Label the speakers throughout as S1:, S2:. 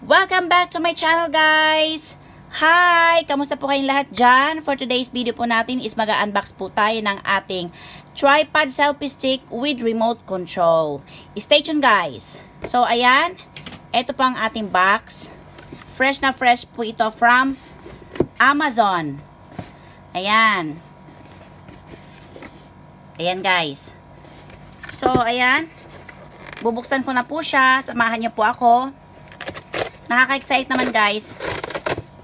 S1: Welcome back to my channel, guys! Hi! Kamusta po kayong lahat dyan? For today's video po natin is mag-unbox po tayo ng ating tripod selfie stick with remote control. Stay tuned, guys! So, ayan. Ito po ang ating box. Fresh na fresh po ito from Amazon. Ayan. Ayan, guys. So, ayan. Bubuksan ko na po siya. Samahan niyo po ako. Nakaka-excite naman, guys.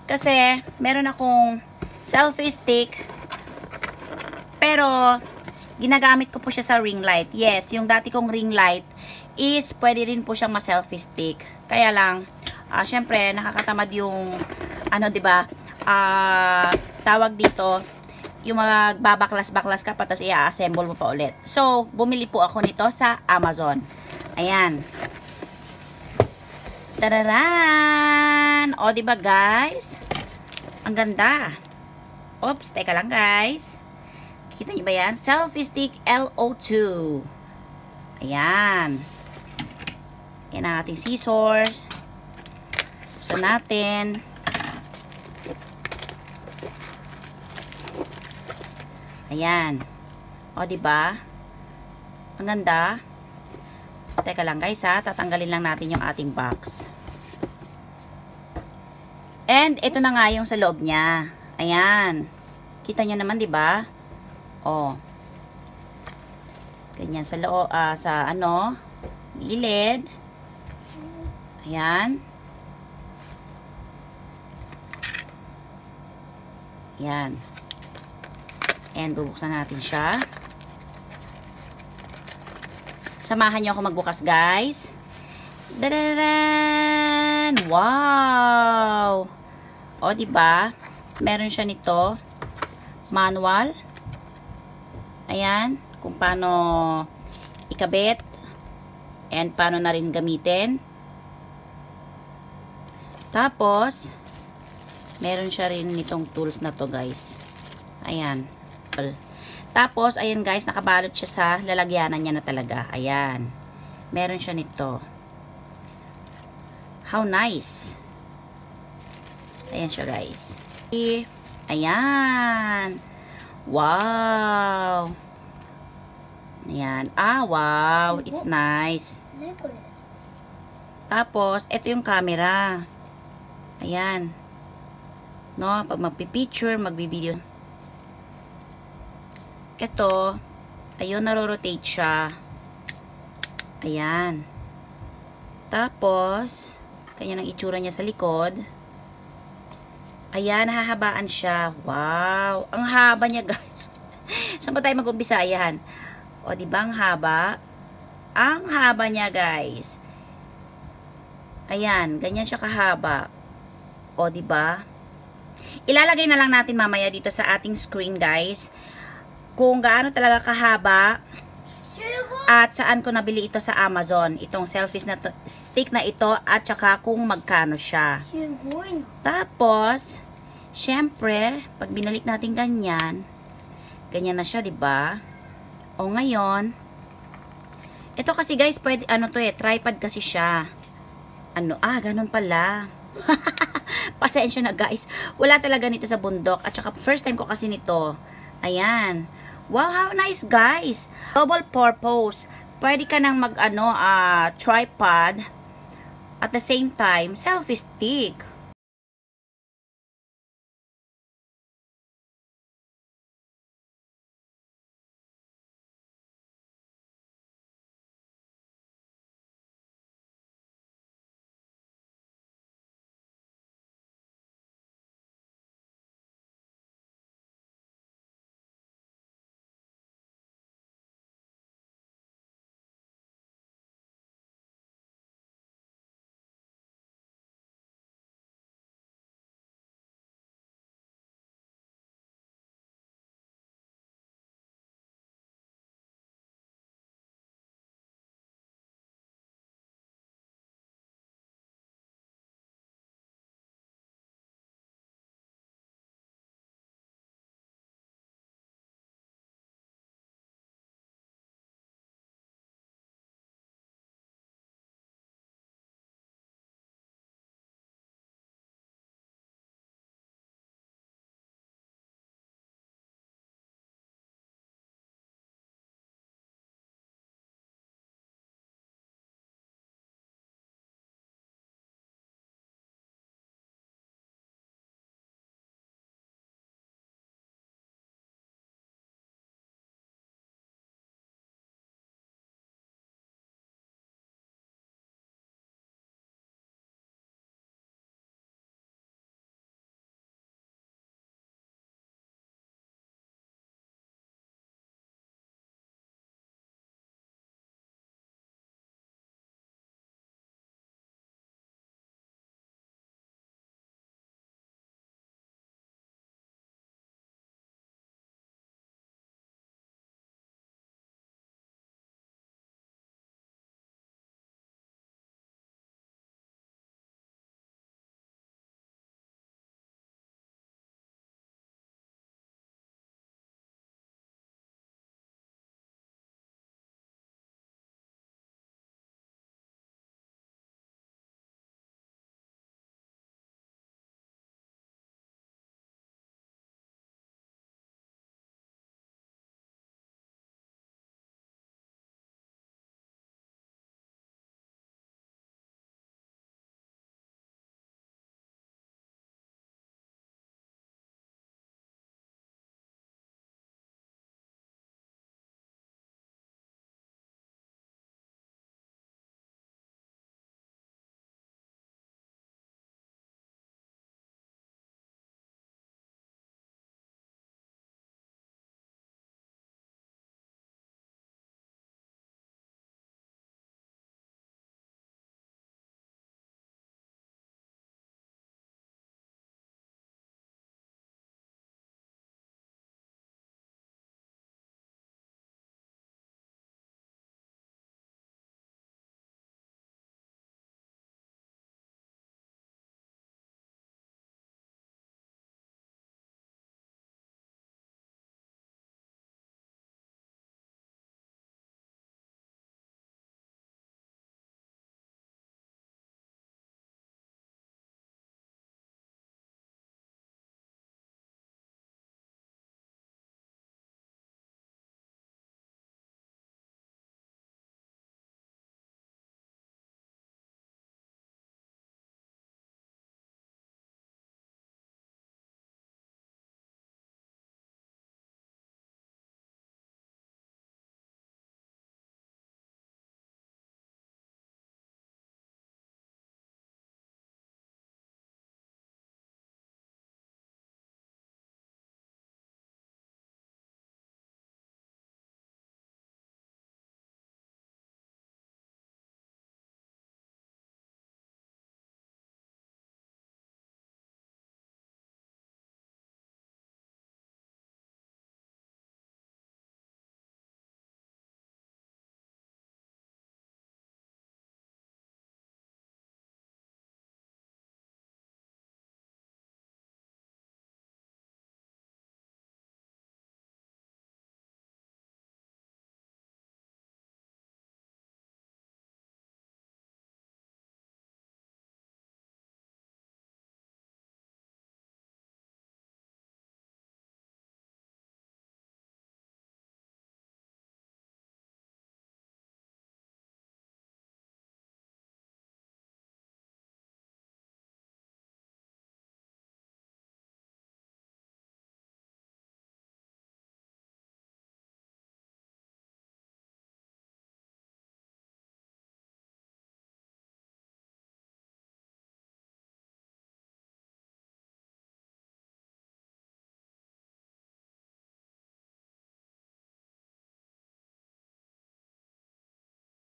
S1: Kasi, meron akong selfie stick. Pero, ginagamit ko po siya sa ring light. Yes, yung dati kong ring light is pwede rin po siyang ma-selfie stick. Kaya lang, syempre, nakakatamad yung, diba, tawag dito, yung mga babaklas-baklas ka pa, tapos i-assemble mo pa ulit. So, bumili po ako nito sa Amazon. Ayan. Tararan! O, diba, guys? Ang ganda. Oops, teka lang, guys. Kita niyo ba yan? Selfie stick LO2. Ayan. Yan ang ating scissors. Buksan natin. Ayan. O, diba? Ang ganda. Teka lang, guys, ha. Tatanggalin lang natin yung ating box. And, ito na nga yung sa loob niya. Ayan. Kita nyo naman, diba? O. Ganyan sa loob, gilid. Ayan. Ayan. And, bubuksan natin siya. Samahan niyo ako magbukas, guys. Dadadan! Wow! O, diba? Meron siya nito. Manual. Ayan. Kung paano ikabit. And paano na rin gamitin. Tapos, meron siya rin nitong tools na to, guys. Ayan. Tapos, ayan, guys, nakabalot siya sa lalagyanan niya na talaga. Ayan. Meron siya nito. How nice. Ayan siya, guys. Ayan. Wow. Ayan. Wow. It's nice. Tapos, ito yung camera. Ayan. No, pag magpipicture, magbibideo. Ito, ayun, naro-rotate siya. Ayan. Tapos, kanya ng itsura niya sa likod. Ayan, nahahabaan siya. Wow! Ang haba niya, guys. Saan ba tayo mag-umpisa? Ayan. O, diba ang haba? Ang haba niya, guys. Ayan, ganyan siya kahaba. O, diba? Ilalagay na lang natin mamaya dito sa ating screen, guys, kung gaano talaga kahaba at saan ko nabili ito sa Amazon. Itong selfie stick na ito at saka kung magkano siya. Tapos, syempre, pag binalik natin ganyan, ganyan na siya, diba? O ngayon, ito kasi, guys, pwede, tripod kasi siya. Ganun pala. Pasensya na, guys. Wala talaga nito sa bundok. At saka, first time ko kasi nito. Ayan. Wow, how nice, guys. Double purpose. Pwede ka nang tripod. At the same time, selfie stick.